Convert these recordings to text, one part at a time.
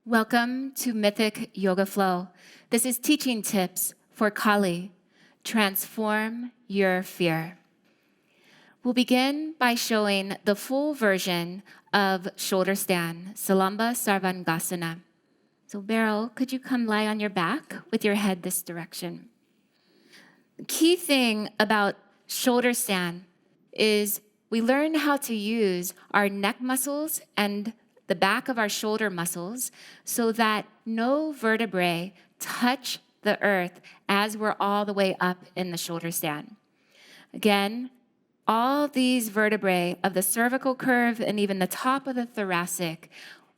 Welcome to Mythic Yoga Flow. This is teaching tips for Kali. Transform your fear. We'll begin by showing the full version of shoulder stand, Salamba Sarvangasana. So Beryl, could you come lie on your back with your head this direction? The key thing about shoulder stand is we learn how to use our neck muscles and the back of our shoulder muscles so that no vertebrae touch the earth as we're all the way up in the shoulder stand. Again, all these vertebrae of the cervical curve and even the top of the thoracic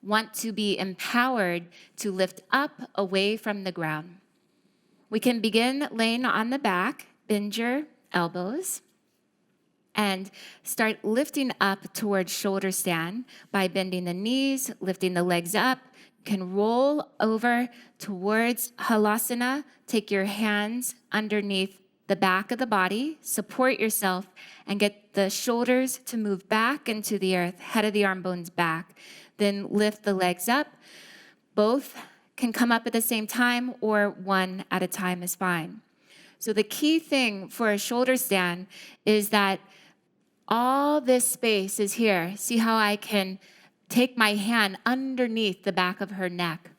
want to be empowered to lift up away from the ground. We can begin laying on the back, bend your elbows, and start lifting up towards shoulder stand by bending the knees, lifting the legs up. You can roll over towards halasana. Take your hands underneath the back of the body, support yourself, and get the shoulders to move back into the earth, head of the arm bones back. Then lift the legs up. Both can come up at the same time, or one at a time is fine. So the key thing for a shoulder stand is that all this space is here. See how I can take my hand underneath the back of her neck.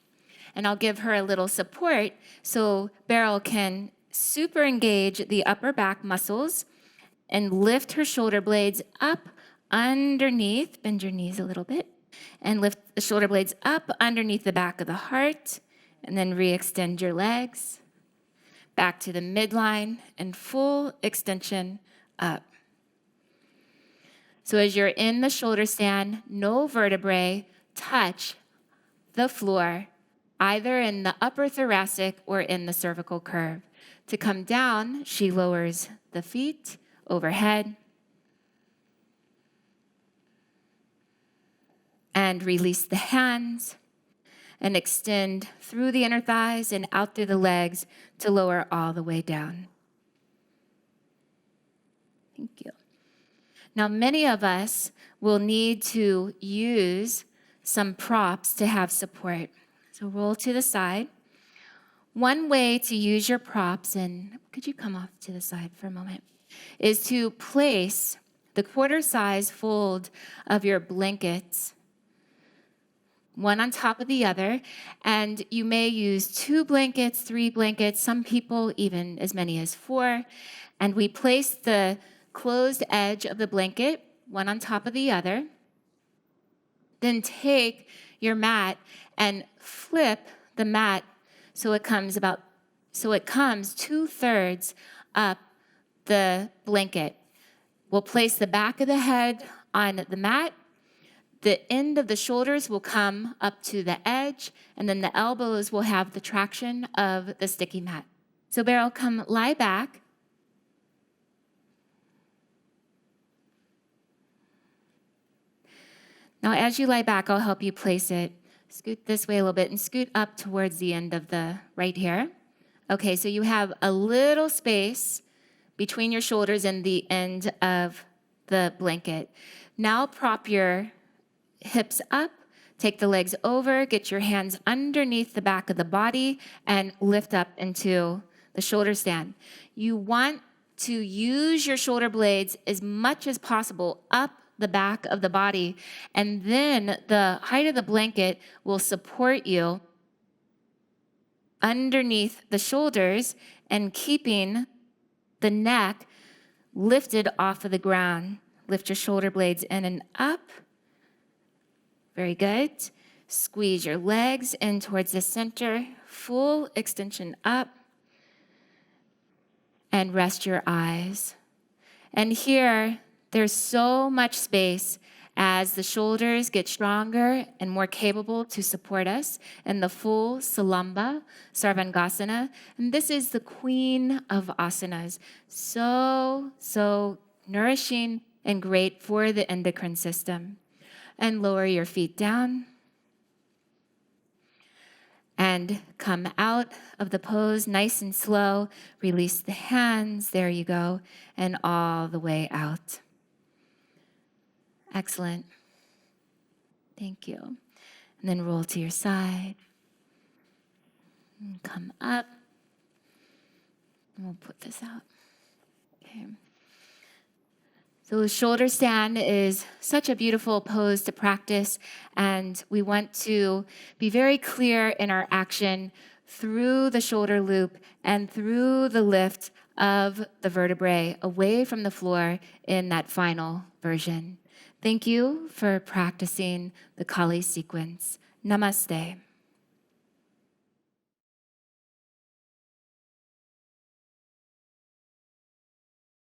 And I'll give her a little support so Beryl can super engage the upper back muscles and lift her shoulder blades up underneath. Bend your knees a little bit. And lift the shoulder blades up underneath the back of the heart. And then re-extend your legs back to the midline and full extension up. So as you're in the shoulder stand, no vertebrae touch the floor, either in the upper thoracic or in the cervical curve. To come down, she lowers the feet overhead and release the hands and extend through the inner thighs and out through the legs to lower all the way down. Thank you. Now, many of us will need to use some props to have support. So roll to the side. One way to use your props, and could you come off to the side for a moment, is to place the quarter-size fold of your blankets, one on top of the other, and you may use 2 blankets, 3 blankets, some people even as many as 4, and we place the closed edge of the blanket, one on top of the other. Then take your mat and flip the mat so it comes 2/3 up the blanket. We'll place the back of the head on the mat. The end of the shoulders will come up to the edge, and then the elbows will have the traction of the sticky mat. So Beryl, come lie back. Now, as you lie back, I'll help you place it. Scoot this way a little bit and scoot up towards the end of the right here. Okay, so you have a little space between your shoulders and the end of the blanket. Now prop your hips up, take the legs over, get your hands underneath the back of the body, and lift up into the shoulder stand. You want to use your shoulder blades as much as possible up the back of the body, and then the height of the blanket will support you underneath the shoulders and keeping the neck lifted off of the ground. Lift your shoulder blades in and up. Very good. Squeeze your legs in towards the center, full extension up, and rest your eyes. And here, there's so much space as the shoulders get stronger and more capable to support us in the full Salamba Sarvangasana. And this is the queen of asanas. So nourishing and great for the endocrine system. And lower your feet down. And come out of the pose nice and slow. Release the hands. There you go. And all the way out. Excellent. Thank you. and then roll to your side. And come up. And we'll put this out. Okay. So shoulder stand is such a beautiful pose to practice, and we want to be very clear in our action through the shoulder loop and through the lift of the vertebrae away from the floor in that final version. Thank you for practicing the Kali sequence. Namaste.